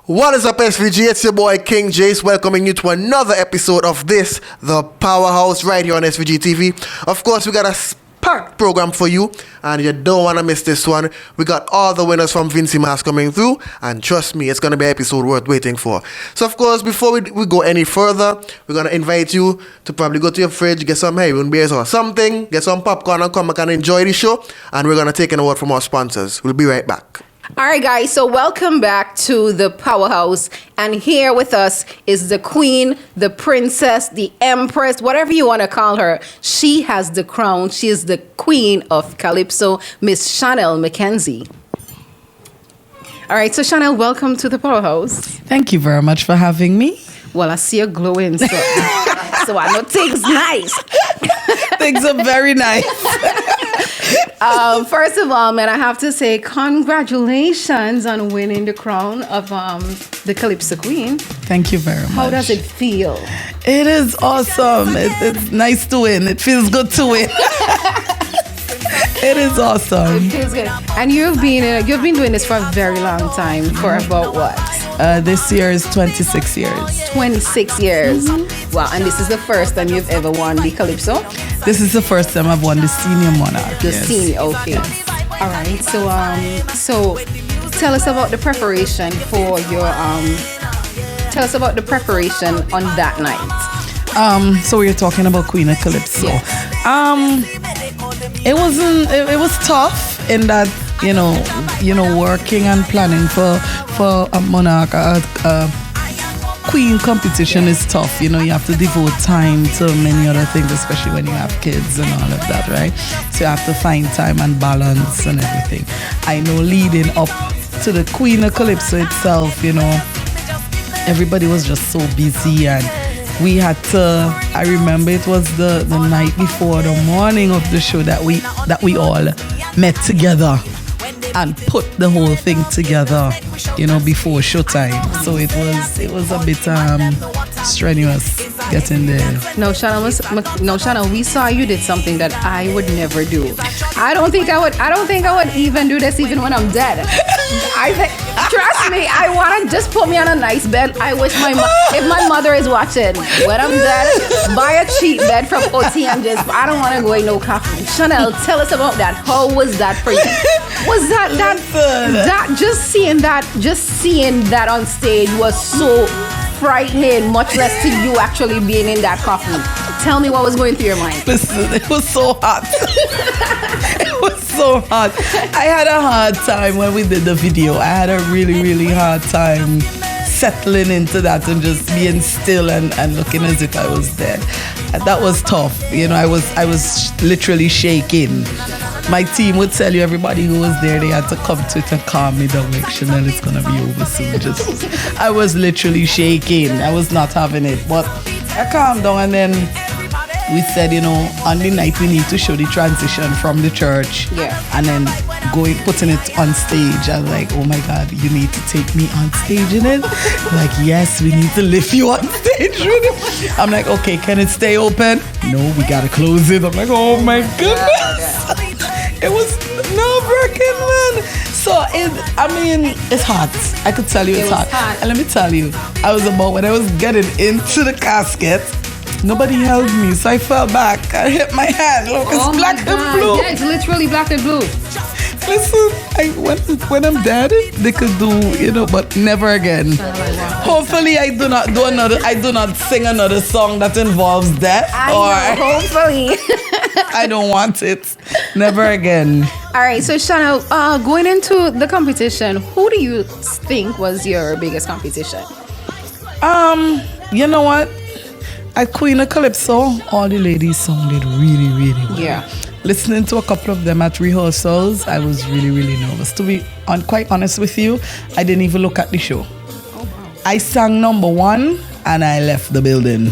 What is up, SVG? It's your boy King Jace, welcoming you to another episode of this, the Powerhouse, right here on SVG-TV. Of course, we got a packed program for you, and you don't want to miss this one. We got all the winners from Vincy Mass coming through, and trust me, it's going to be an episode worth waiting for. So, of course, before we go any further, we're going to invite you to probably go to your fridge, get some Heron beers or something, get some popcorn, and come back and enjoy the show. And we're going to take an award from our sponsors. We'll be right back. All right, guys, so welcome back to the Powerhouse, and here with us is the queen, the princess, the empress, whatever you want to call her. She has the crown. She is the queen of Calypso, Miss Chanel McKenzie. All right, so Chanel, welcome to the Powerhouse. Thank you very much for having me. Well, I see you glowing, so I know things nice. Things are very nice. First of all, man, I have to say congratulations on winning the crown of the Calypso Queen. Thank you very much. How does it feel? It is awesome. It's nice to win. It feels good to win. It is awesome. It feels good. And you've been doing this for a very long time. For about what? This year is 26 years. 26 years. Mm-hmm. Wow. And this is the first time you've ever won the Calypso? This is the first time I've won the senior monarch. The senior, okay. Yes. All right. So tell us about the preparation for your tell us about the preparation on that night. So we're talking about Queen of Calypso. Yes. It was tough in that, you know, working and planning for a monarch, queen competition is tough. You know, you have to devote time to many other things, especially when you have kids and all of that, right? So you have to find time and balance and everything. I know leading up to the Queen of Calypso itself, you know, everybody was just so busy, and we had to, I remember it was the night before, the morning of the show that we all met together and put the whole thing together, you know, before showtime. So it was a bit strenuous getting there. No, Shannon, we saw you did something that I would never do. I don't think I would even do this even when I'm dead. I think, trust me, I want to just put me on a nice bed. I wish if my mother is watching, when I'm dead, buy a cheap bed from OTM. I don't want to go in no coffin. Chanel, tell us about that. How was that for you? Was that just seeing that on stage was so frightening, much less to you actually being in that coffin. Tell me what was going through your mind. Listen, it was so hot. It was so hot. I had a hard time when we did the video. I had a really, really hard time settling into that and just being still and looking as if I was dead. That was tough. You know, I was literally shaking. My team would tell you, everybody who was there, they had to come to it and calm me down, like, Chanel, it's gonna be over soon. I was literally shaking. I was not having it, but I calmed down, and then we said, you know, on the night we need to show the transition from the church, and then putting it on stage. I was like, oh my God, you need to take me on stage in it? Like, yes, we need to lift you on stage with it. I'm like, okay, can it stay open? No, we gotta close it. I'm like, oh my goodness. It was nerve-wracking, man. So it's hot. I could tell you it's hot. And let me tell you, when I was getting into the casket, nobody held me, so I fell back. I hit my hand. Look, it's black and blue. Yeah, it's literally black and blue. Listen, when I'm dead, they could do, you know, but never again. Hopefully, I do not sing another song that involves death. Hopefully. I don't want it. Never again. All right, so Chanel, going into the competition, who do you think was your biggest competition? You know what? At Queen of Calypso, all the ladies sounded really, really well. Yeah. Listening to a couple of them at rehearsals, I was really, really nervous. To be quite honest with you, I didn't even look at the show. Oh, wow. I sang number 1 and I left the building.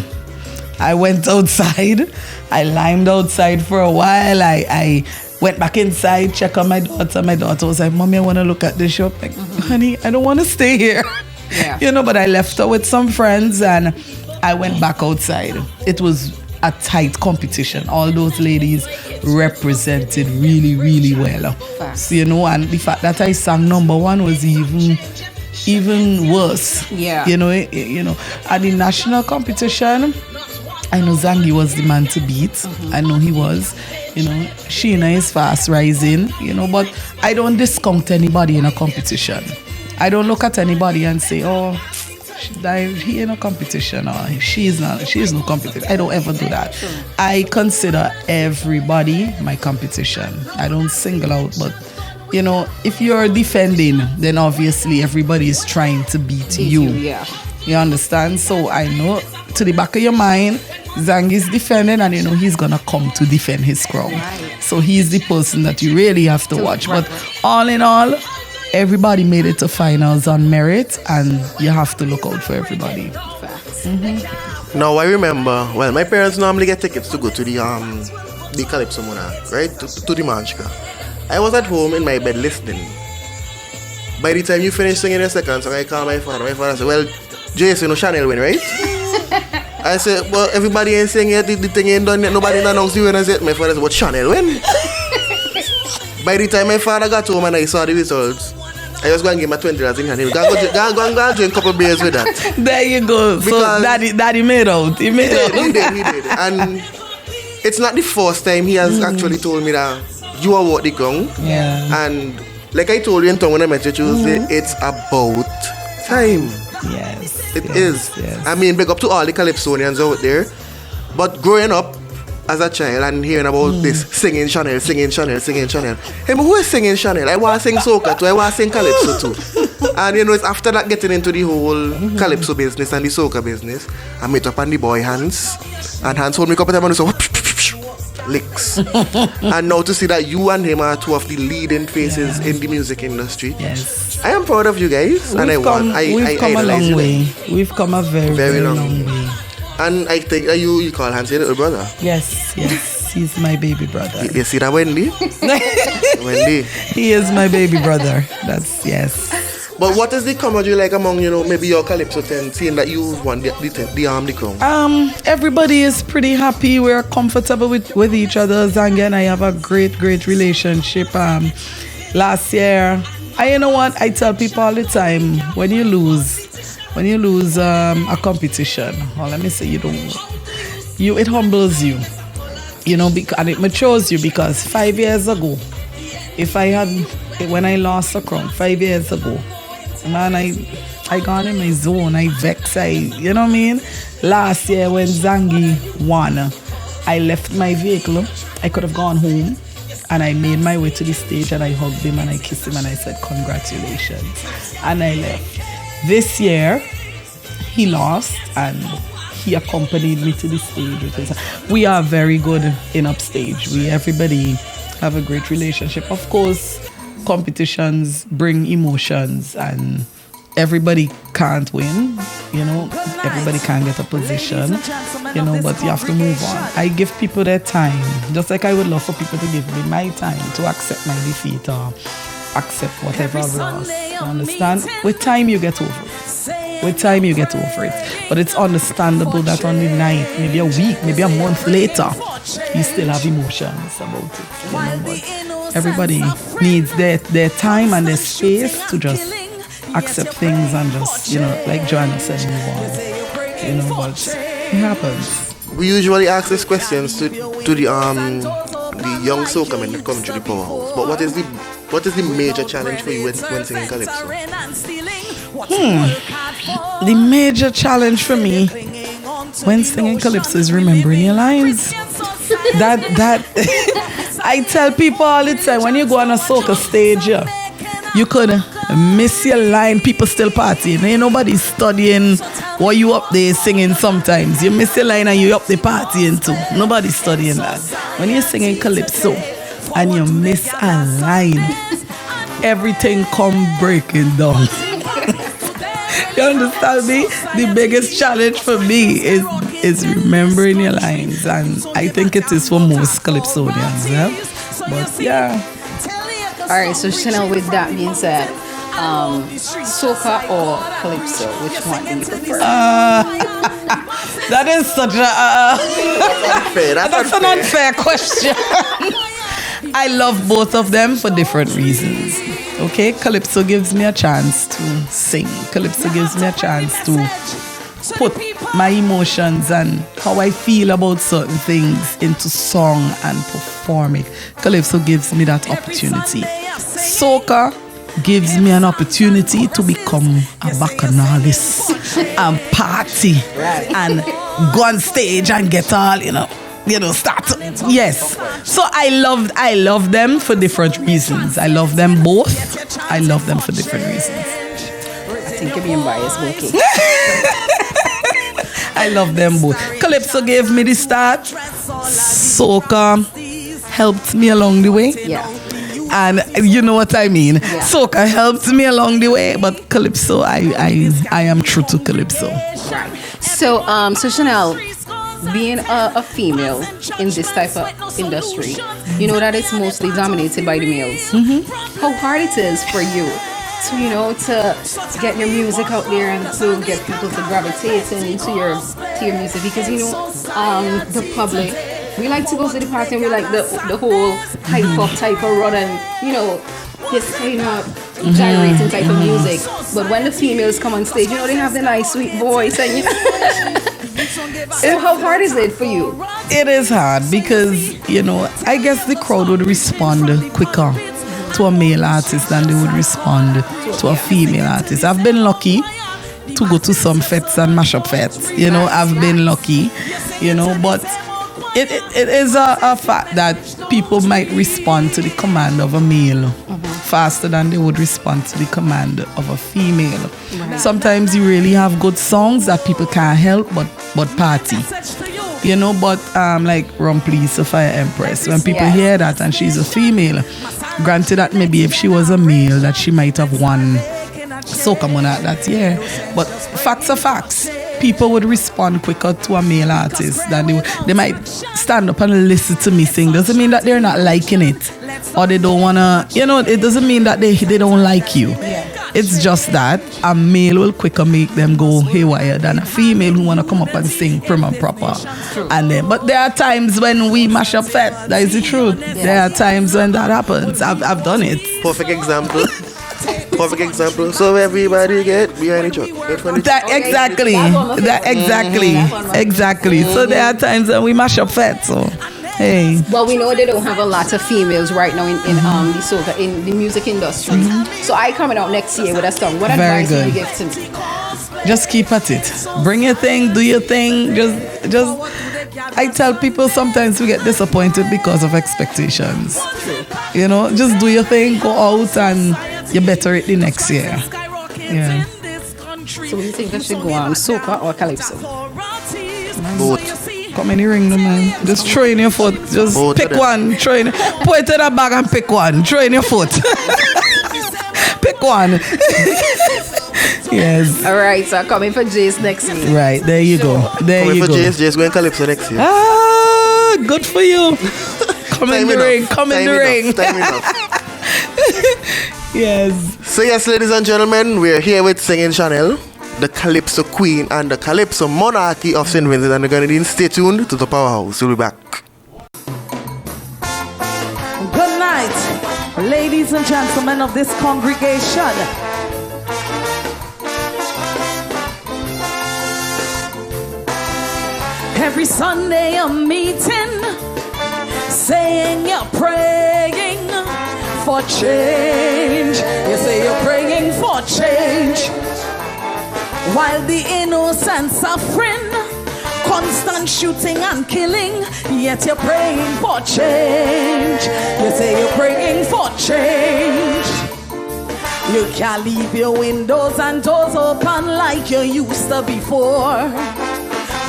I went outside. I limed outside for a while. I went back inside, checked on my daughter. My daughter was like, Mommy, I want to look at the show. I'm like, honey, I don't want to stay here. Yeah. You know, but I left her with some friends and I went back outside. It was a tight competition. All those ladies represented really, really well. Facts. So, you know, and the fact that I sang number 1 was even even worse. Yeah. You know, at the national competition, I know Zangi was the man to beat. I know he was. Sheena is fast rising, but I don't discount anybody in a competition. I don't look at anybody and say, oh, he in a competition or she is no competition. I don't ever do that. Sure. I consider everybody my competition. I don't single out, but if you're defending, then obviously everybody is trying to beat you. Yeah. You understand? So I know to the back of your mind, Zangi's defending and he's gonna come to defend his crown. Right. So he's the person that you really have to watch. But all in all, everybody made it to finals on merit, and you have to look out for everybody. Facts. Mm-hmm. Now I remember, my parents normally get tickets to go to the Calypso Monarch, right? To the Manchka. I was at home in my bed listening. By the time you finish singing your second song, I call my father. My father said, well, Jason, Chanel win, right? I said, well, everybody ain't singing yet, the thing ain't done yet, nobody announced you. And I said, my father said, what, Chanel win? By the time my father got home and I saw the results, I was going to give my $20 in hand. He was going to drink a couple of beers with that. There you go. Because so daddy made out. He did. And it's not the first time he has actually told me that you are what the ground. Yeah. And like I told you in town when I met you Tuesday, it's about time. Yes. It is. Yes. I mean, big up to all the Calypsonians out there. But growing up as a child and hearing about this singing Chanel. Hey, but who is singing Chanel? I want to sing soca too. I want to sing Calypso too. And it's after that getting into the whole Calypso business and the soca business, I met up on the boy Hans. And Hans hold me up at him and so licks. And now to see that you and him are two of the leading faces in the music industry. Yes. I am proud of you guys. We've come a long way. We've come a very long way. And I think that you call Hans your little brother. Yes. He's my baby brother. You see that Wendy? Wendy. He is my baby brother. Yes. But what is the comedy like among, maybe your Calypso 10, seeing that you won the crown? Everybody is pretty happy. We're comfortable with each other. Zangi and I have a great relationship. Last year, you know what? I tell people all the time, when you lose a competition, or let me say it humbles you. And it matures you, because 5 years ago, when I lost the crown 5 years ago, man, I gone in my zone, I vex, you know what I mean? Last year when Zangi won, I left my vehicle, I could have gone home, and I made my way to the stage and I hugged him and I kissed him and I said, congratulations. And I left. This year, he lost and he accompanied me to the stage. We are very good in upstage. Everybody have a great relationship. Of course, competitions bring emotions and everybody can't win, everybody can't get a position, but you have to move on. I give people their time, just like I would love for people to give me my time to accept my defeat or accept whatever I lost. You understand? With time you get over it. But it's understandable that on the night, maybe a week, maybe a month later, you still have emotions about it. But everybody needs their time and their space to just accept things and just, like Joanna said, move on. But it happens. We usually ask these questions to the young soca men that come to the powerhouse. But what is the major challenge for you when singing Calypso? The major challenge for me when singing Calypso is remembering your lines. That I tell people all the time, when you go on a soca stage, you could miss your line, people still partying. Ain't nobody studying what you up there singing sometimes. You miss your line and you up there partying too. Nobody's studying that. When you're singing Calypso and you miss a line, everything come breaking down. You understand me? The biggest challenge for me is remembering your lines, and I think it is for most Calypsonians. Yeah? But yeah. Alright, so Chanel, with that being said, soca or Calypso, which one do you prefer? That is such that's an unfair question. I love both of them for different reasons. Okay, Calypso gives me a chance to sing. Calypso gives me a chance to put my emotions and how I feel about certain things into song and perform it. Calypso gives me that opportunity. Soca gives me an opportunity to become a bacchanalist and party and go on stage and get all, start. Yes. So I love them for different reasons. I love them both. I love them for different reasons. I think you're being biased, but okay. I love them both. Calypso gave me the start. Soca helped me along the way. Yeah. And you know what I mean. Yeah. Soca helped me along the way, but Calypso, I am true to Calypso. So Chanel, being a female in this type of industry, you know that it's mostly dominated by the males. Mm-hmm. How hard it is for you to get your music out there and to get people to gravitate into your music, because the public, we like to go to the party and we like the whole hype up type of run and this kind of gyrating type of music. But when the females come on stage, they have the nice sweet voice and how hard is it for you? It is hard because I guess the crowd would respond quicker to a male artist than they would respond to a female artist. I've been lucky to go to some fests and mashup fests. I've been lucky, but it is a fact that people might respond to the command of a male faster than they would respond to the command of a female. Right. Sometimes you really have good songs that people can't help but party. But like Run Please, Fire Empress, when people hear that and she's a female, granted that maybe if she was a male that she might have won Soca Monarch that year, but facts are facts. People would respond quicker to a male artist than they might stand up and listen to me sing. Doesn't mean that they're not liking it or they don't wanna, it doesn't mean that they don't like you. It's just that a male will quicker make them go haywire than a female who wanna come up and sing prim and proper. But there are times when we mash up fat. That is the truth. There are times when that happens. I've done it. Perfect example. So everybody get behind each other. Exactly. So there are times when we mash up fat. So hey. Well, we know they don't have a lot of females right now in the soca in the music industry. So I coming out next year with a song. What advice would you give to me? Just keep at it. Bring your thing, do your thing. Just I tell people sometimes we get disappointed because of expectations. Just do your thing, go out and you better it the next year. Yeah. So you think I should go on soca or calypso? Both. Come in the ring, no man. Just throw in your foot. Just both pick one. Throw in. Put it in a bag and pick one. Throw in your foot. Pick one. Yes. All right. So I'm coming for Jace next week. Right. There you go. Coming for Jace going calypso next year. Ah, good for you. Come in the ring. Come in the ring. Time enough. Yes. So yes, ladies and gentlemen, we're here with Singing Chanel, the Calypso Queen and the Calypso Monarchy of St. Vincent, and we're going to stay tuned to the Powerhouse. We'll be back. Good night, ladies and gentlemen of this congregation. Every Sunday a meeting, saying you're praying for change. You say you're praying for change, while the innocent suffering, constant shooting and killing, yet you're praying for change. You say you're praying for change. You can't leave your windows and doors open like you used to before,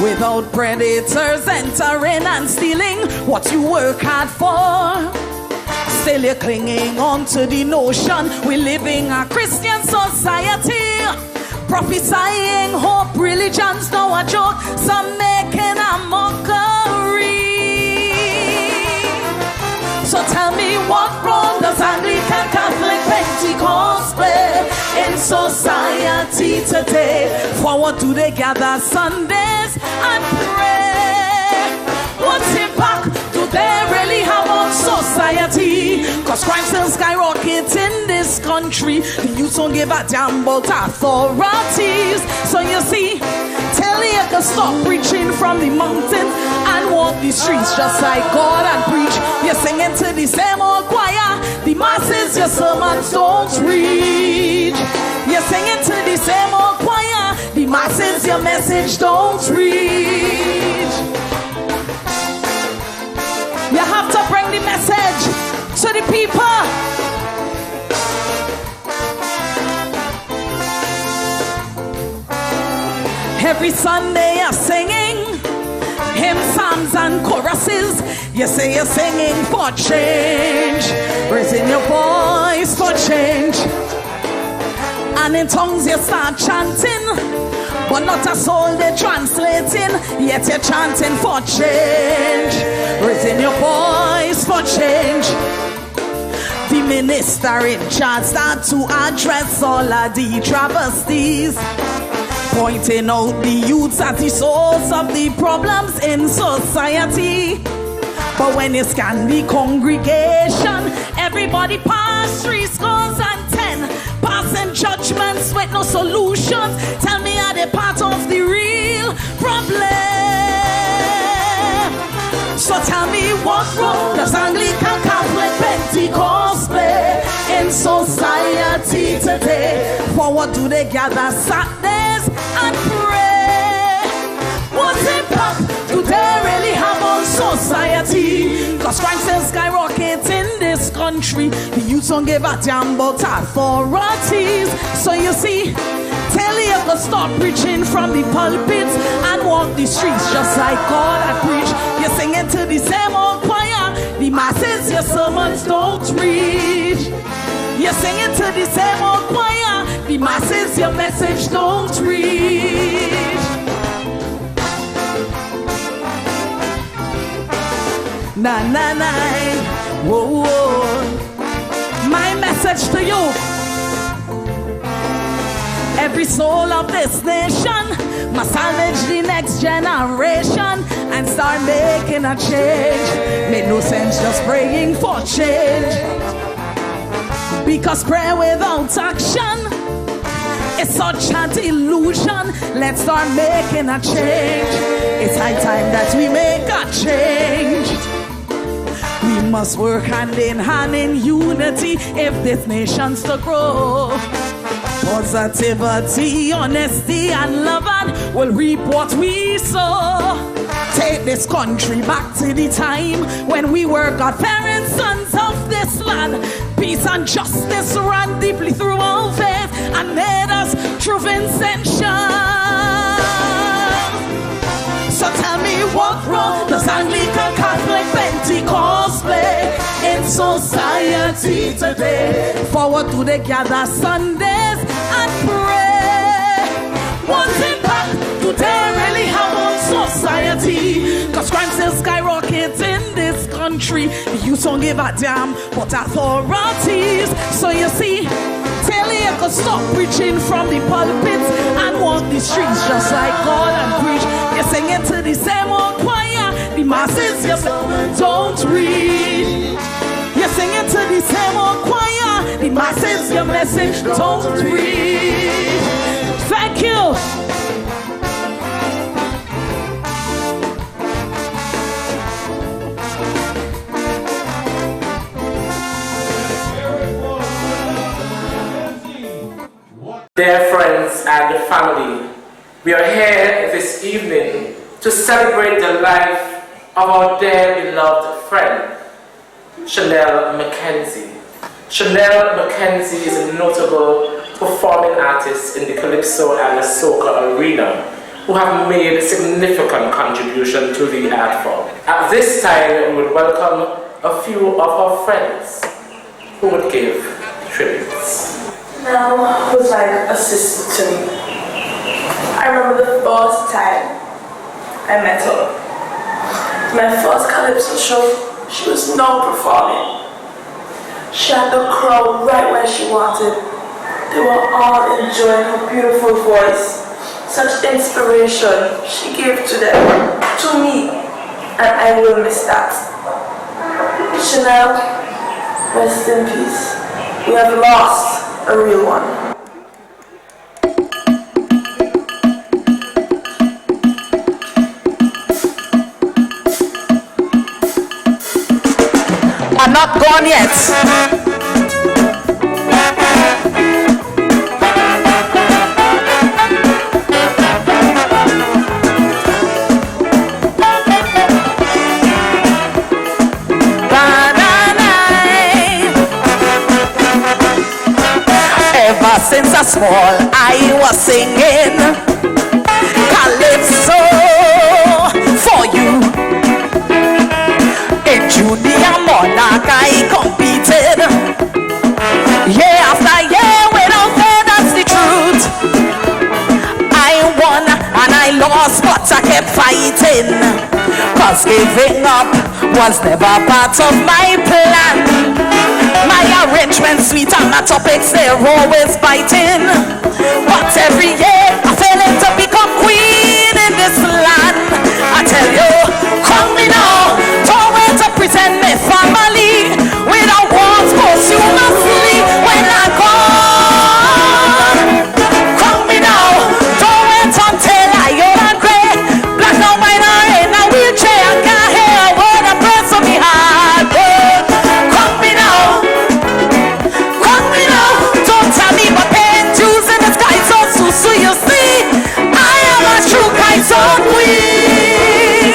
without predators entering and stealing what you work hard for. Still you're clinging on to the notion we're living a Christian society, prophesying hope, religion's no a joke, some making a mockery. So tell me, what role does Anglican, Catholic, Pentecost play in society today? For what do they gather Sundays and pray? What impact do they really have on society? Cause crime still skyrockets in this country. country. The youth don't give a damn about authorities. So you see, tell you to stop preaching from the mountain and walk the streets just like God and preach. You're singing to the same old choir. The masses your sermons don't reach. You're singing to the same old choir. The masses your message don't reach. You have to bring the message to the people. Every Sunday you're singing hymn, psalms and choruses. You say you're singing for change, raising your voice for change. And in tongues you start chanting, but not a soul they're translating. Yet you're chanting for change, raising your voice for change. The minister in charge start to address all of the travesties, pointing out the youths as the source of the problems in society. But when you scan the congregation, everybody pass 3 scores and 10, passing judgments with no solutions. Tell me, are they part of the real problem? So tell me, what role does Anglican, Catholic, Pentecost play in society today? For what do they gather Saturdays and pray? What impact do they really have on society? Cause crime still skyrockets in this country. The youth don't give a damn about authorities. So you see, tell you to stop preaching from the pulpits and walk the streets just like God and preach. You're singing to the same old choir. The masses your sermons don't reach. You're singing to the same old choir. The masses your message don't reach. Na na na, whoa, whoa. My message to you: every soul of this nation must salvage the next generation and start making a change. Made no sense just praying for change, because prayer without action is such an illusion. Let's start making a change. It's high time that we make a change. We must work hand in hand in unity if this nation's to grow. Positivity, honesty, and love, and we'll reap what we sow. Take this country back to the time when we were God-fearing sons of this land. Peace and justice ran deeply through our faith and made us true Vincentians. So tell me, what role does Anglican, Catholic, Pentecost play in society today? For what do they gather Sundays and pray? What impact do they really have on society? Cause crime still skyrockets in this country. The youth don't give a damn but authorities. So you see, tell you to stop preaching from the pulpits and walk the streets just like God and preach. You're singing to the same old choir. The masses you don't reach. You're singing to the same old choir. The masses your message don't reach. Thank you. Dear friends and family, we are here this evening to celebrate the life of our dear beloved friend, Chanel Mackenzie. Chanel Mackenzie is a notable performing artist in the Calypso and soca arena who have made a significant contribution to the art form. At this time, we would welcome a few of our friends who would give tributes. Mel was like a sister to me. I remember the first time I met her. My first Calypso show, she was not performing. She had the crowd right where she wanted. They were all enjoying her beautiful voice. Such inspiration she gave to them, to me, and I will miss that. Chanel, rest in peace. We have lost a real one. I'm not gone yet. Ever since I was small, I was singing Calypso for you. In junior monarch, I competed year after year without fail, that's the truth. I won and I lost, but I kept fighting, cause giving up was never part of my plan. My arrangements sweet and my topics, they're always biting, but every year I fail to become queen in this land. I tell you, come me now, don't wait to present me family with a walls posthumously when I gone. Come me now, don't wait until I old and gray, black and white or in a wheelchair, I can't hear a word of praise from me heart. Come me now, don't tell me what pain juice in the sky so you see, I am a true Kaiso queen.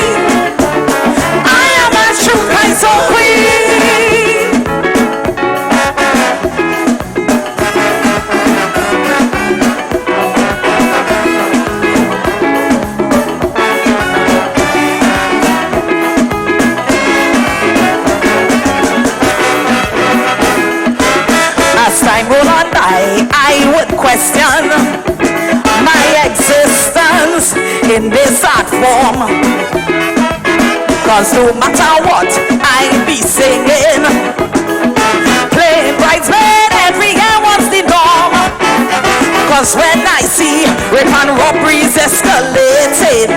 I am a true Kaiso queen. As time roll on by, I would question my existence in this art form, cause no matter what I be singing, playing bridesmaid every year was the norm. Cause when I see rape and robberies escalating,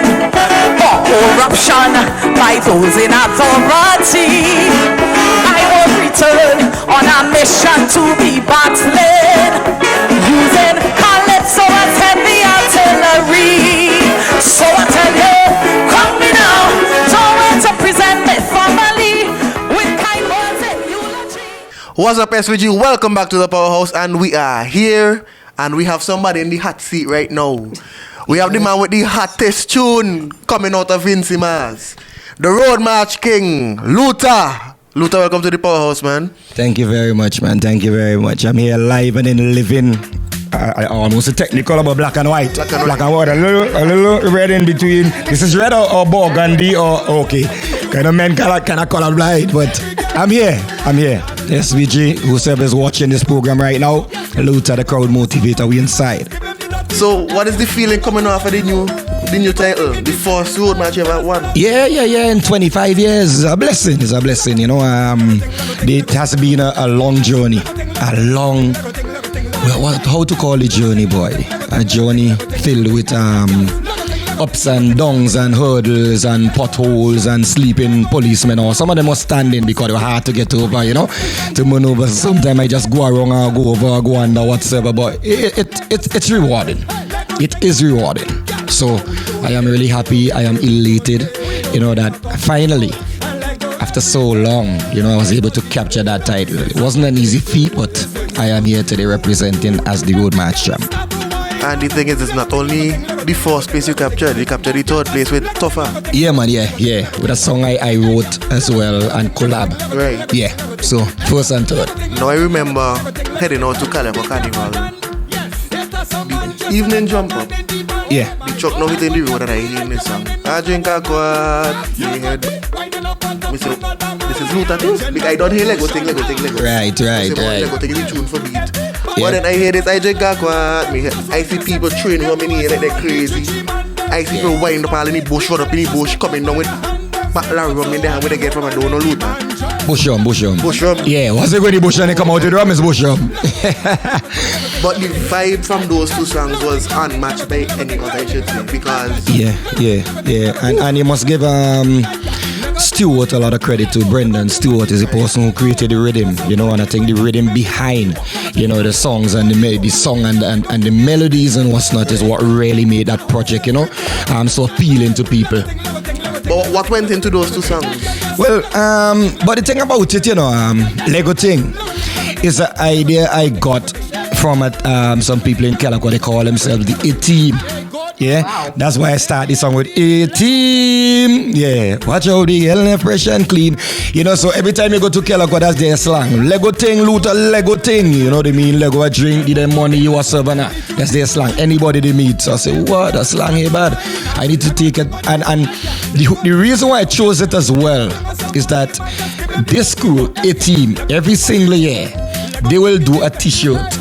or corruption by those in authority, I will return on a mission to be battling, using Calypso as heavy artillery. So I tell you, come me now, don't wait to present me family with kind words and eulogy. What's up, SVG? Welcome back to the Powerhouse, and we are here, and we have somebody in the hot seat right now. We have the man with the hottest tune coming out of Vincy Mars, the Road March King, Luther. Luther, welcome to the Powerhouse, man. Thank you very much, man. Thank you very much. I'm here live and in living. I almost a technical about black and white. Black and white. A little red in between. This is red or burgundy or okay. Kind of men kind of colorblind, but I'm here. SVG, whoever is watching this program right now, Luther, the crowd motivator, we inside. So, what is the feeling coming off of the new title, the first road match you ever won? Yeah. In 25 years, it's a blessing. You know, it has been a long journey, how to call it journey, boy? A journey filled with ups and downs and hurdles and potholes and sleeping policemen, or some of them were standing because they were hard to get over, you know, to maneuver. Sometimes I just go around or go over or go under whatsoever, but it's rewarding. It is rewarding. So I am really happy. I am elated, you know, that finally, after so long, you know, I was able to capture that title. It wasn't an easy feat, but I am here today representing as the Road March champ. And the thing is, it's not only the first place you captured the third place with Tougher. Yeah, man, yeah. With a song I wrote as well and collab. Right. Yeah, so first and third. Now I remember heading out to Calypso Carnival. The evening jump up. Yeah. The truck now hitting the road and I hear this song. I drink a quart. This is Luther too. I don't hear Lego thing. Right. Lego taking the tune for beat. But then I hear this, I drink a quart. I see people training on me like they're crazy. I see people wind up all in the bush, run up in the bush, coming down with Larry rum in there where they get from a donor Luther. Bush rum. Yeah, once they go in the bush and they come out with the rum, it's bush rum. But the vibe from those two songs was unmatched by any other, I should say, because... Yeah. And you must give Stewart a lot of credit to. Brendan Stewart is the person who created the rhythm, you know, and I think the rhythm behind, you know, the songs and the song and the melodies and what's not is what really made that project, you know, so appealing to people. But what went into those two songs? Well, but the thing about it, you know, Lego thing is an idea I got from some people in Calico. They call themselves the A-Team. Yeah, wow. That's why I start this song with A-Team. Yeah, watch out the hell fresh and clean. You know, so every time you go to Calico, that's their slang. Lego thing, Luther, Lego thing. You know what I mean? Lego a drink, give them money, you a servant. That's their slang. Anybody they meet. So I say, what? That slang here bad. I need to take it. And the reason why I chose it as well is that this crew, A-Team, every single year, they will do a t-shirt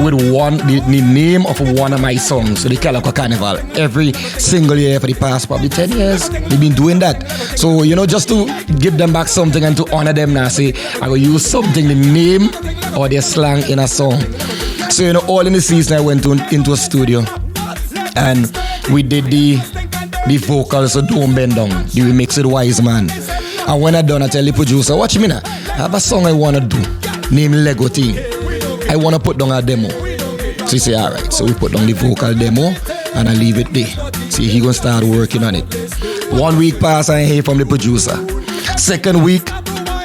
with the name of one of my songs, so the Calico Carnival, every single year for the past probably 10 years. They've been doing that. So, you know, just to give them back something and to honor them now, say, I will use something, the name or their slang in a song. So, you know, all in the season I went into a studio and we did the vocals of Don't Bend Down, the remix with Wise Man. And when I done, I tell the producer, watch me now, I have a song I want to do, named Lego Thing. I want to put down a demo. So he say, alright. So we put down the vocal demo and I leave it there. See, he gonna start working on it. 1 week pass, I ain't hear from the producer. Second week,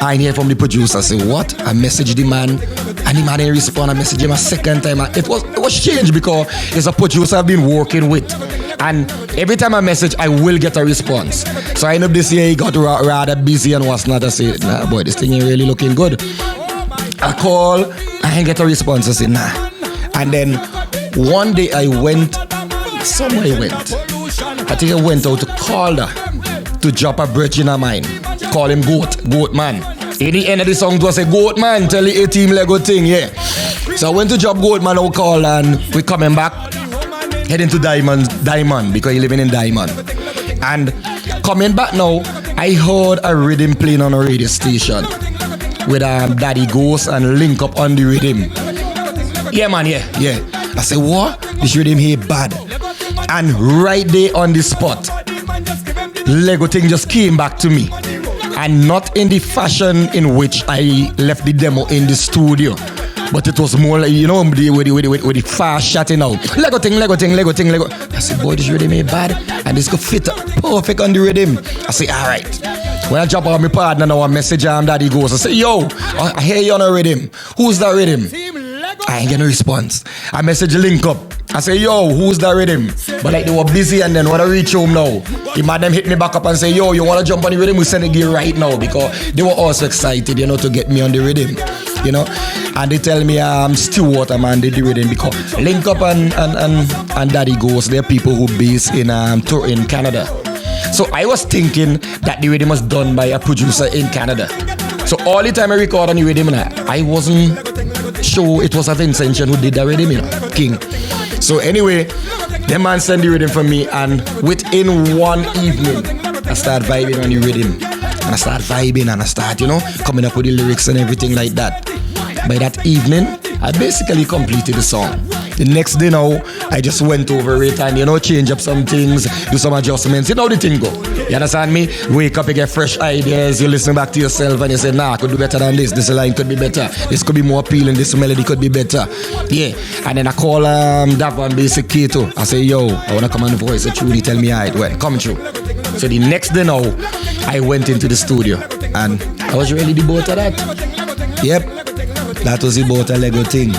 I ain't hear from the producer. I say, what? I message the man and the man didn't respond. I message him a second time. It was changed because it's a producer I've been working with. And every time I message, I will get a response. So I end up this year, he got rather busy and what's not. I say, nah boy, this thing ain't really looking good. I call, I ain't get a response. I say, nah. And then one day I went, somewhere I went. I think I went out to Calder to drop a bridge in her mind. Call him Goat Man. At the end of the song, it was a Goat Man, tell the A-Team Lego thing, yeah. So I went to drop Goat Man out Calder and we coming back, heading to Diamond, because he living in Diamond. And coming back now, I heard a rhythm playing on a radio station with Daddy Ghost and Link Up on the rhythm. Yeah, man, yeah. I said, what? This rhythm here bad. And right there on the spot, Lego thing just came back to me. And not in the fashion in which I left the demo in the studio. But it was more like, you know, with the fast shouting out. Lego thing. I said, boy, this rhythm here bad. And this could fit perfect on the rhythm. I said, alright. When I drop out my partner now, I message Daddy Ghost. I say, yo, I hear you on a rhythm. Who's that rhythm? I ain't get no response. I message Link Up. I say, yo, who's that rhythm? But like they were busy, and then when I reach home now, the madam hit me back up and say, yo, you want to jump on the rhythm? We send it here right now, because they were also excited, you know, to get me on the rhythm, you know. And they tell me Stewart, man, did the rhythm, because Link Up and Daddy Ghost, they're people who based in Canada. So I was thinking that the rhythm was done by a producer in Canada. So all the time I record on the rhythm, I wasn't sure it was a Vincentian who did the rhythm, you know, King. So anyway, the man sent the rhythm for me, and within one evening, I start vibing on the rhythm. And I start vibing and I start, you know, coming up with the lyrics and everything like that. By that evening, I basically completed the song. The next day now, I just went over it and, you know, change up some things, do some adjustments. You know how the thing go. You understand me? Wake up, you get fresh ideas, you listen back to yourself and you say, nah, I could do better than this. This line could be better. This could be more appealing. This melody could be better. Yeah. And then I call that one Basic Kato. I say, yo, I want to come on the voice. So truly tell me how it went. Come through. So the next day now, I went into the studio and I was really the boat of that. Yep. That was the boat of Lego thing.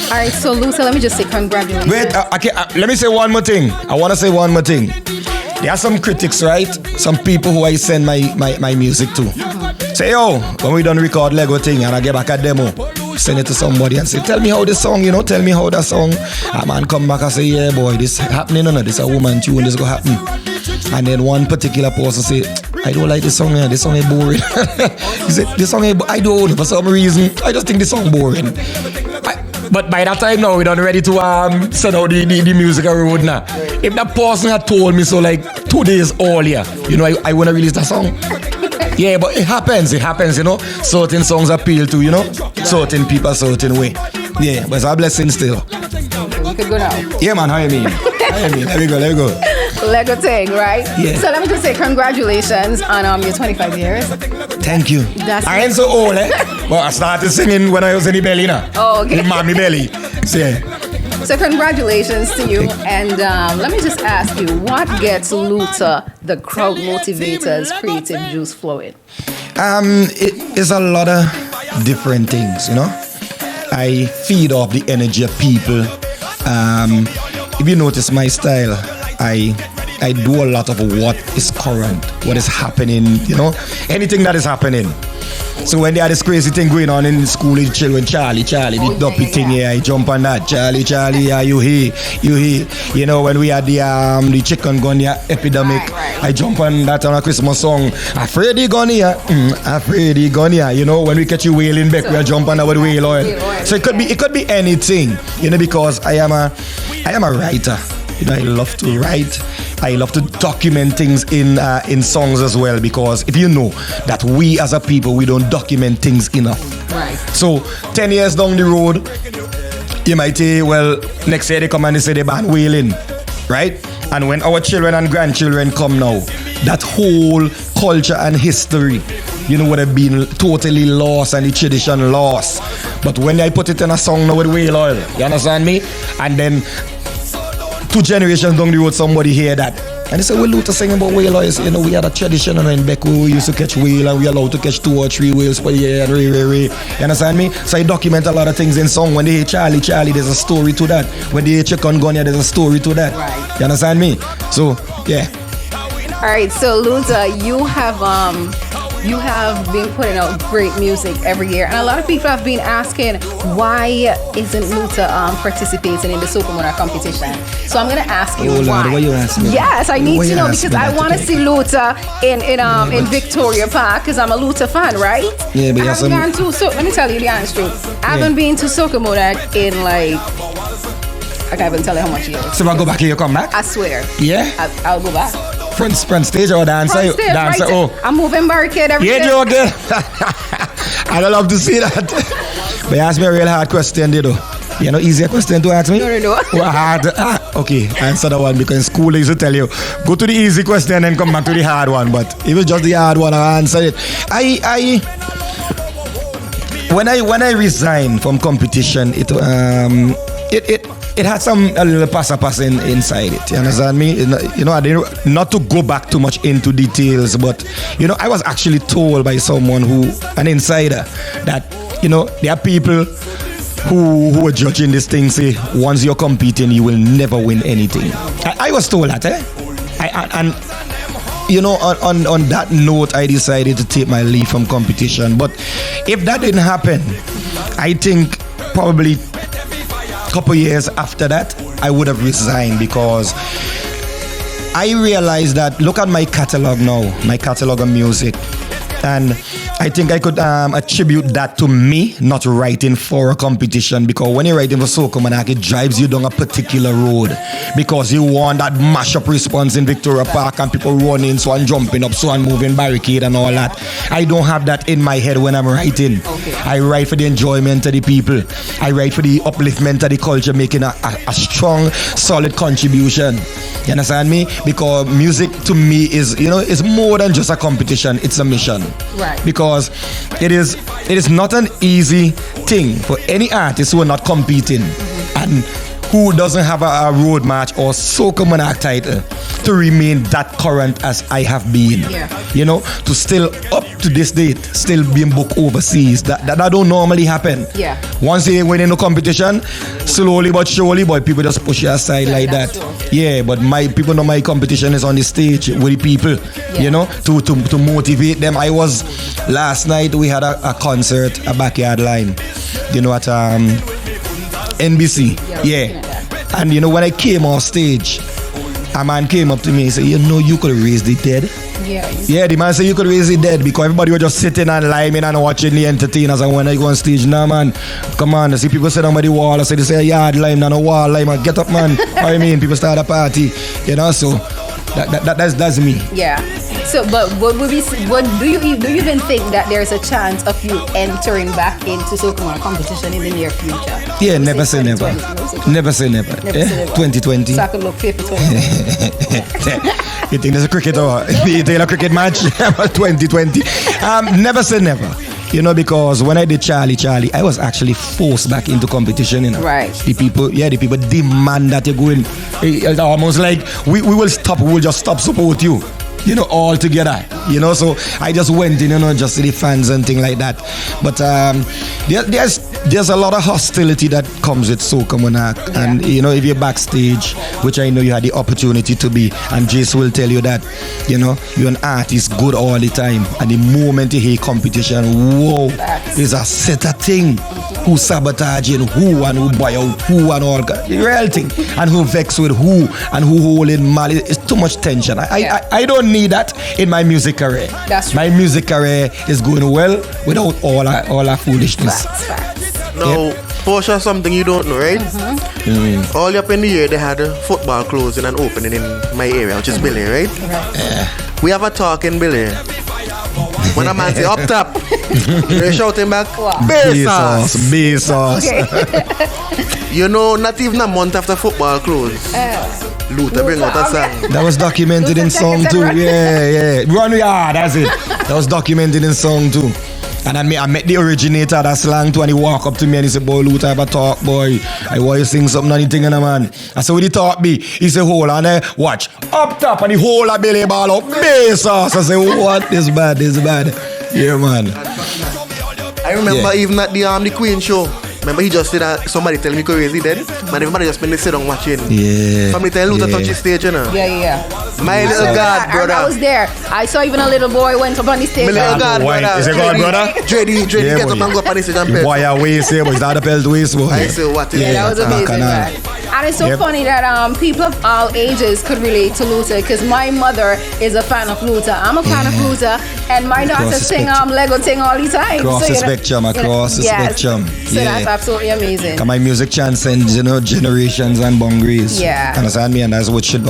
All right, so Lucy, let me just say congratulations. Wait, let me say one more thing. I want to say one more thing. There are some critics, right? Some people who I send my music to. Say, yo, when we done record Lego thing and I get back a demo, send it to somebody and say, tell me how this song, you know, tell me how that song. A man come back and say, yeah, boy, this happening, no, this a woman tune, this go happen. And then one particular person say, I don't like this song, man. This song is boring. He said, this song is, I don't know, for some reason, I just think this song boring. But by that time now, we're done ready to send out the music road now. If that person had told me so like 2 days earlier, you know, I wanna release that song. Yeah, but it happens, you know. Certain songs appeal to, you know, certain people, certain way. Yeah, but it's a blessing still. You could go now. Yeah, man, how you mean? Let me go. Lego thing, right? Yeah. So let me just say congratulations on your 25 years. Thank you. I ain't so old, eh? But I started singing when I was in the belly now. Oh, okay. In mommy belly. So, yeah. So congratulations to you. And let me just ask you, what gets Luther, the crowd motivators, creative juice flowing? It is a lot of different things, you know. I feed off the energy of people. If you notice my style, I do a lot of what is current, what is happening, you know, anything that is happening. So when they had this crazy thing going on in school with children, Charlie, the dopey thing here, I jump on that. Charlie, yeah, you here. You know, when we had the chicken gun here epidemic, right. I jump on that on a Christmas song. Afraid he gone here, afraid he gone here. You know, when we catch you wailing back, we'll jump on that with whale oil. So it could be anything, you know, because I am a writer. You know, I love to write. I love to document things in songs as well, because if you know that we as a people, we don't document things enough. Right. So 10 years down the road, you might say, well, next year they come and they say they ban whaling, right? And when our children and grandchildren come now, that whole culture and history, you know, would have been totally lost and the tradition lost. But when I put it in a song now with whale oil, you understand me? And then 2 generations down the road, somebody hear that. And they say, well, Luther singing about whale oils. You know, we had a tradition in Beku, we used to catch whale and we allowed to catch 2 or 3 whales per year and You understand me? So I document a lot of things in song. When they hear Charlie, there's a story to that. When they hear Chicken Gun, there's a story to that. Right. You understand me? So, yeah. All right, so Luther, you have been putting out great music every year, and a lot of people have been asking, why isn't Luther participating in the Sokomona competition? So I'm gonna ask you why. Lord, what you asking me? Yes, I need What to you know, asking because me I that want to today? see Luther in Victoria Park, because I'm a Luther fan, right? Yeah, but I haven't gone to let me tell you the honest truth. I haven't been to Sokomona in like, I can't even tell you how much years. So I go back here, you come back? I swear. Yeah? I'll go back. Front stage or dancer? Front stage, Dancer, right? oh. I'm moving barricade every Yeah, day. Joe, girl. I'd love to see that. But you ask me a real hard question, though. You know, easier question to ask me? No. What hard? Okay, answer that one, because in school they used to tell you, go to the easy question and then come back to the hard one. But if it's just the hard one, I answer it. When I resigned from competition, it had a little pass inside it. You understand me? You know, I didn't, not to go back too much into details, but you know, I was actually told by someone an insider, that you know, there are people who are judging this thing, say once you're competing, you will never win anything. I was told that, and you know, on that note, I decided to take my leave from competition. But if that didn't happen, I think probably a couple years after that, I would have resigned, because I realized that, look at my catalog now, my catalog of music, and I think I could attribute that to me not writing for a competition, because when you're writing for Sokomanak, it drives you down a particular road, because you want that mash-up response in Victoria Park and people running, so and jumping up, so and moving barricade and all that. I don't have that in my head when I'm writing. Okay. I write for the enjoyment of the people. I write for the upliftment of the culture, making a strong, solid contribution. You understand me? Because music to me is, you know, is more than just a competition. It's a mission. Right. Because it is not an easy thing for any artist who are not competing and who doesn't have a road march or Soca Monarch title to remain that current as I have been. Yeah. You know, to still up to this date, still being booked overseas. That don't normally happen. Yeah. Once they win in the competition, slowly but surely, boy, people just push you aside like that. True. Yeah, but my people know my competition is on the stage with the people, you know, to motivate them. I was, last night we had a concert, a backyard line, you know, at NBC. Yeah. And you know, when I came off stage, a man came up to me and said, you know, you could raise the dead. Yeah, the man said you could raise the dead, because everybody was just sitting and liming and watching the entertainers. And when I go on stage, nah man, come on, I see people sit down by the wall. I say they say a yard lime, not a wall lime. Get up, man. I mean, people start a party, you know. So that's me. Yeah. So, but what would be? What do you even think that there's a chance of you entering back into Sokomora competition in the near future? Yeah, never say never. Never say never. Never say never. 2020. So I could look fit for 2020. You think there's a cricket or you think a cricket match? 2020. Never say never. You know, because when I did Charlie, I was actually forced back into competition, you know. Right. The people demand that you go in. It's almost like we will just stop support you. You know, all together. You know, so I just went in, you know, just to the fans and things like that. But there's a lot of hostility that comes with Soca Monarch. Yeah. And, you know, if you're backstage, which I know you had the opportunity to be, and Jace will tell you that, you know, you're an artist good all the time. And the moment you hear competition, whoa, there's a set of thing. Who sabotaging who and who buy out who and all the real thing. And who vex with who and who holding mal. It's too much tension. I don't need that in my music career. That's my true. music career is going well without all our foolishness. Facts. Now, Portia, something you don't know, right? All up in the year, they had a football closing and opening in my area, which is Billy, right? We have a talk in Billy. When a man say up top, they're shouting back, Bezos. Okay. You know, not even a month after football closed, Luther bring out a song. That was documented in song too. Yeah. Run, yeah, that's it. That was documented in song too. And I met the originator of that slang too, and he walk up to me and he said, boy, Luther, have a talk, boy. I want you to sing something, anything, and man. I said, what he taught me? He said, hold on, watch. Up top, and he hold a belly ball up. Bezos. I said, what? This bad. Yeah, man. I remember even at the Queen show. Remember he just said that somebody tell me crazy dead. Man, everybody just been sit down watching. Yeah. Somebody tell Luther touch his stage, you know. Yeah. My little God, brother. I was there. I saw even a little boy went up on the stage. My little God, brother. Is it God, brother? Dreddy get up and go up on the stage and play. Boy, I waste here, but it's not a belt waste, boy. I say what is That was amazing, man. And it's so funny that people of all ages could relate to Luther, because my mother is a fan of Luther. I'm a fan of Luther, and my daughter sing Lego thing all the time. Across the spectrum. So that's absolutely amazing. My music transcends, you know, generations and boundaries. Yeah. Understand me? And that's what should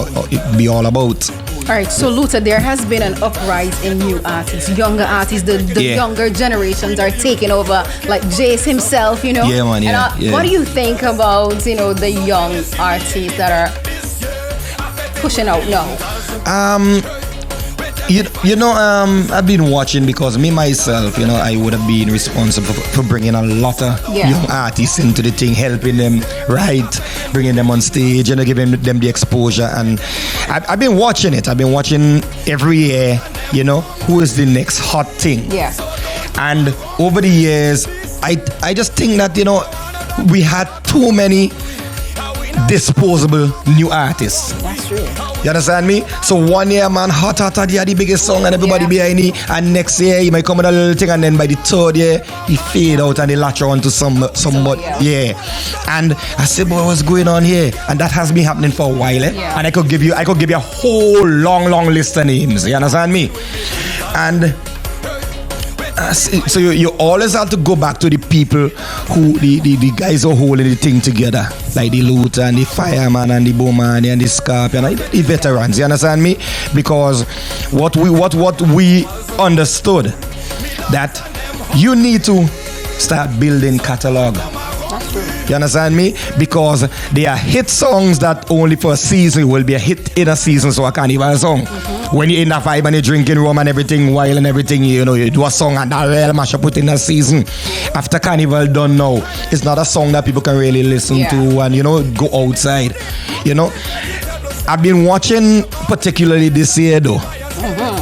be all about. All right, so Luther, there has been an uprise in new artists, younger artists. The younger generations are taking over, like Jace himself, you know. Yeah, man. Yeah. What do you think about, you know, the young artists that are pushing out now? I've been watching, because me myself, you know, I would have been responsible for bringing a lot of young artists into the thing, helping them write, bringing them on stage, you know, giving them the exposure. And I've been watching it. I've been watching every year, you know, who is the next hot thing. Yeah. And over the years, I just think that, you know, we had too many disposable new artists. That's true. You understand me? So one year, man, hot, he had the biggest song and everybody behind it. And next year, he might come with a little thing, and then by the third year, he fade out and he latch on to somebody. Yeah. And I said, boy, what's going on here? And that has been happening for a while. Yeah. And I could give you a whole long list of names. You understand me? And so you always have to go back to the people who the guys are holding the thing together, like the Luther and the Fireman and the Bowman and the Scorpion and the veterans. You understand me? Because what we understood, that you need to start building catalog. That's true. You understand me? Because they are hit songs that only for a season will be a hit in a season, so a carnival song. When you're in a vibe and you're drinking rum and everything, wild and everything, you know, you do a song and that real mash up within a season. After carnival done now, it's not a song that people can really listen to and, you know, go outside. You know, I've been watching particularly this year though,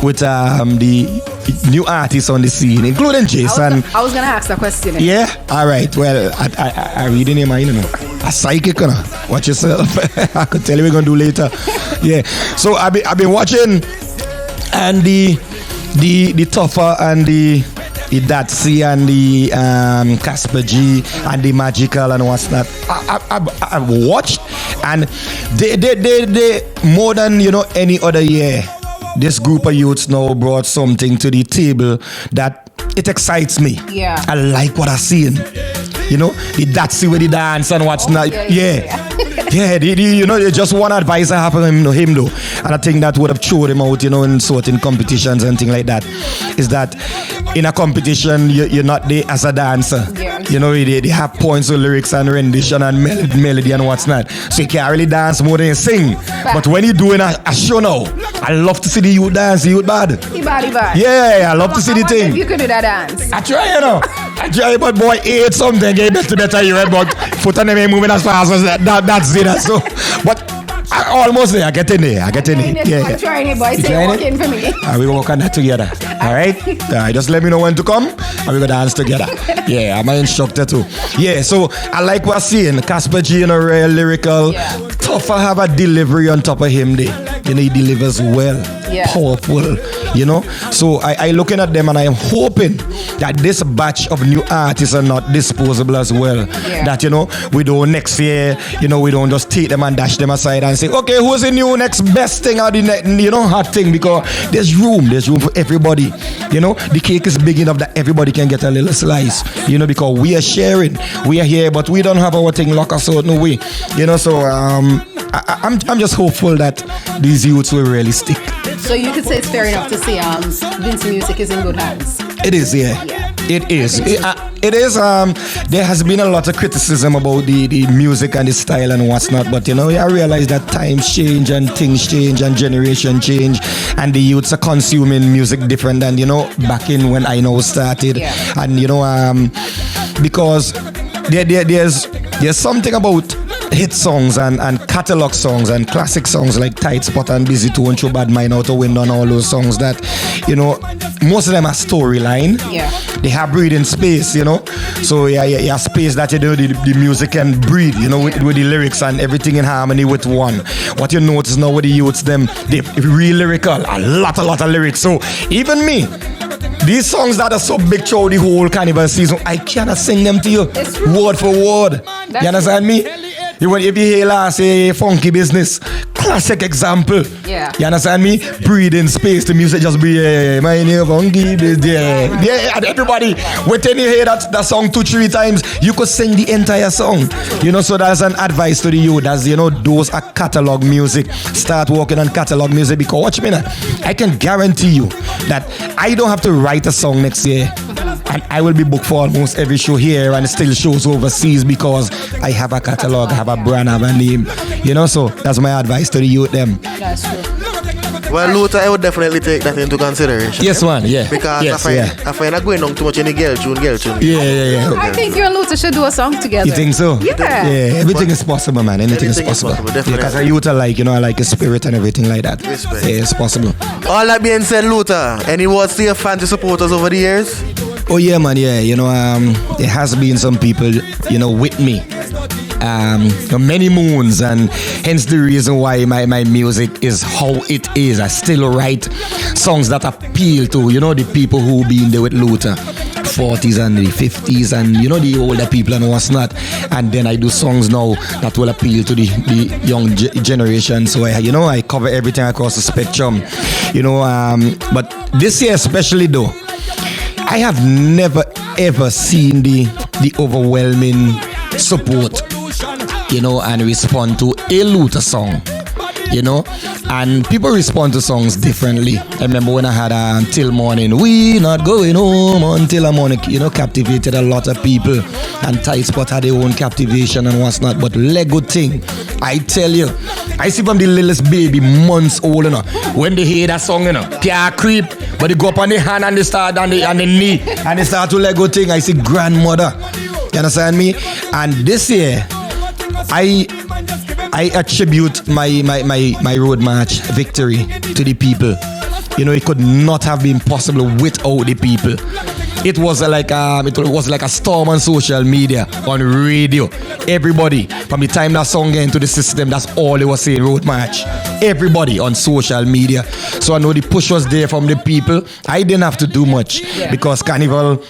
with the new artists on the scene, including Jason. I was gonna ask that question. Yeah? Alright, well, I read in your mind, you know. A psychic, you know. Watch yourself. I could tell you we're gonna do later. Yeah. So I've been watching, and the Tougher and the Datsy and the Casper G and the Magical and what's that. I've watched, and they more than, you know, any other year, this group of youths now brought something to the table that it excites me. Yeah. I like what I'm seeing. You know, the Datsy with the dance and what's not. Yeah. Yeah, just one advice I have for him though, and I think that would have thrown him out, in certain competitions and things like that, is that in a competition, you're not there as a dancer. Yes. They have points with lyrics and rendition and melody and what's not. So you can't really dance more than you sing. But when you're doing a show now, I love to see the youth dance, the youth bad. He bad. Yeah, I love to see the thing. If you could do that dance. I try, but boy, ate something, get better, you head, but foot on them moving as fast as that's it. So, but I almost there. I get in there. Yeah. I'm trying it, boy. Say walk in for me. We will work on that together. All right? Just let me know when to come and we go dance together. Yeah, I'm an instructor too. Yeah, so I like what I'm seeing. Casper G, real lyrical. Yeah. Tough, I have a delivery on top of him there. He delivers well. Yeah. Powerful. So I looking at them and I am hoping that this batch of new artists are not disposable as well. Yeah. That, we don't next year, we don't just take them and dash them aside and say, okay, who's the new next best thing or the hot thing, because there's room for everybody. The cake is big enough that everybody can get a little slice. Because we are sharing, we are here, but we don't have our thing locked us out no way. So I'm just hopeful that these youths will really stick. So you could say it's fair enough to say Vince Music is in good hands. It is, yeah. It is. It is. There has been a lot of criticism about the music and the style and what's not, but I realize that times change and things change and generation change, and the youths are consuming music different than back in when I started. Yeah. And because there's something about hit songs and catalog songs and classic songs like Tight Spot and Busy Tone, Show Bad Mind, Out of Wind, and all those songs that, most of them are storyline. Yeah. They have breathing space, So yeah, space that the music can breathe, with the lyrics and everything in harmony with one. What you notice now with the youths, they real lyrical, a lot of lyrics. So even me, these songs that are so big throughout the whole carnival season, I cannot sing them to you word for word. You understand me? If you hear last say Funky Business, classic example. Yeah. You understand me? Breathing space, the music just breathe. My name Funky Business. Yeah. And everybody, when you hear that song 2-3 times, you could sing the entire song. So that's an advice to the youth. That's those are catalog music. Start working on catalog music, because watch me now. I can guarantee you that I don't have to write a song next year. And I will be booked for almost every show here and still shows overseas, because I have a catalog, I have a brand, I have a name. So that's my advice to the youth them. That's true. Well, Luther, I would definitely take that into consideration. Yes, man, yeah. Because I find not going on too much in the girl tune. Yeah. I think you and Luther should do a song together. You think so? Yeah. Yeah, everything is possible, man. Anything is possible. Because a youth are like, I like a spirit and everything like that. Respect. Yeah, it's possible. All that being said, Luther, any words to your fans and supporters over the years? Oh yeah, man, yeah. There has been some people, with me. Many moons, and hence the reason why my music is how it is. I still write songs that appeal to, the people who been there with Luther. 40s and the 50s and the older people and what's not, and then I do songs now that will appeal to the young generation. So I cover everything across the spectrum, but this year especially though, I have never ever seen the overwhelming support, and respond to a Luther song. And people respond to songs differently. I remember when I had Till Morning, we not going home until morning, captivated a lot of people. And Tight Spot had their own captivation and what's not. But Lego thing, I tell you, I see from the littlest baby, months old, when they hear that song, can't creep, but they go up on the hand and they start on the knee and they start to Lego thing. I see grandmother. You understand me? And this year, I attribute my road march victory to the people. It could not have been possible without the people. It was like a storm on social media, on radio. Everybody, from the time that song got into the system, that's all they were saying, road march. Everybody on social media. So I know the push was there from the people. I didn't have to do much because Carnival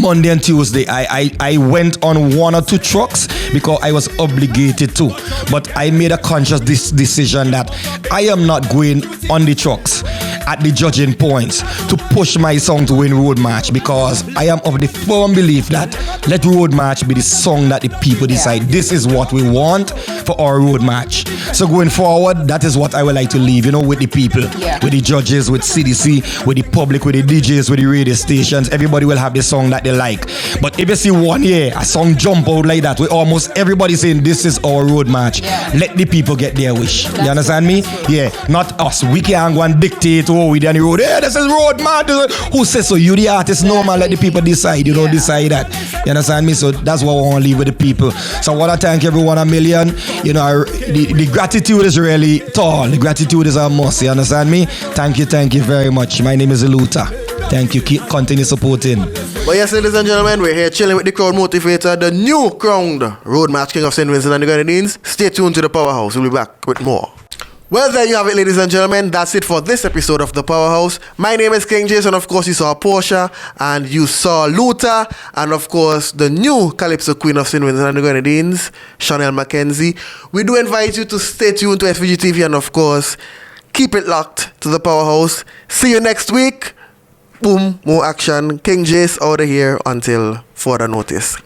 Monday and Tuesday, I went on 1 or 2 trucks because I was obligated to. But I made a conscious decision that I am not going on the trucks at the judging points to push my song to win road march, because I am of the firm belief that let road march be the song that the people decide. This is what we want for our road march. So going forward, that is what I would like to leave, with the people, with the judges, with CDC, with the public, with the DJs, with the radio stations. Everybody will have the song that they like. But if you see one year a song jump out like that, with almost everybody saying this is our road march, let the people get their wish. You understand me? Yeah, not us. We can't go and dictate, we down the road. Hey, this is road march. Who says so? You the artist, no man. Let the people decide. Decide that. You understand me? So that's what I want to leave with the people. So I want to thank everyone a million. The gratitude is really tall. The gratitude is a must. You understand me? Thank you very much. My name is Luther. Thank you. Keep continue supporting. Well, yes, ladies and gentlemen, we're here chilling with the crowd motivator, the new crowned road march king of St. Vincent and the Grenadines. Stay tuned to the Powerhouse. We'll be back with more. Well, there you have it, ladies and gentlemen. That's it for this episode of The Powerhouse. My name is King Jason. Of course, you saw Portia and you saw Luther, and of course, the new Calypso queen of St. Vincent and the Grenadines, Chanel Mackenzie. We do invite you to stay tuned to SVG-TV and, of course, keep it locked to The Powerhouse. See you next week. Boom, more action. King Jace out of here until further notice.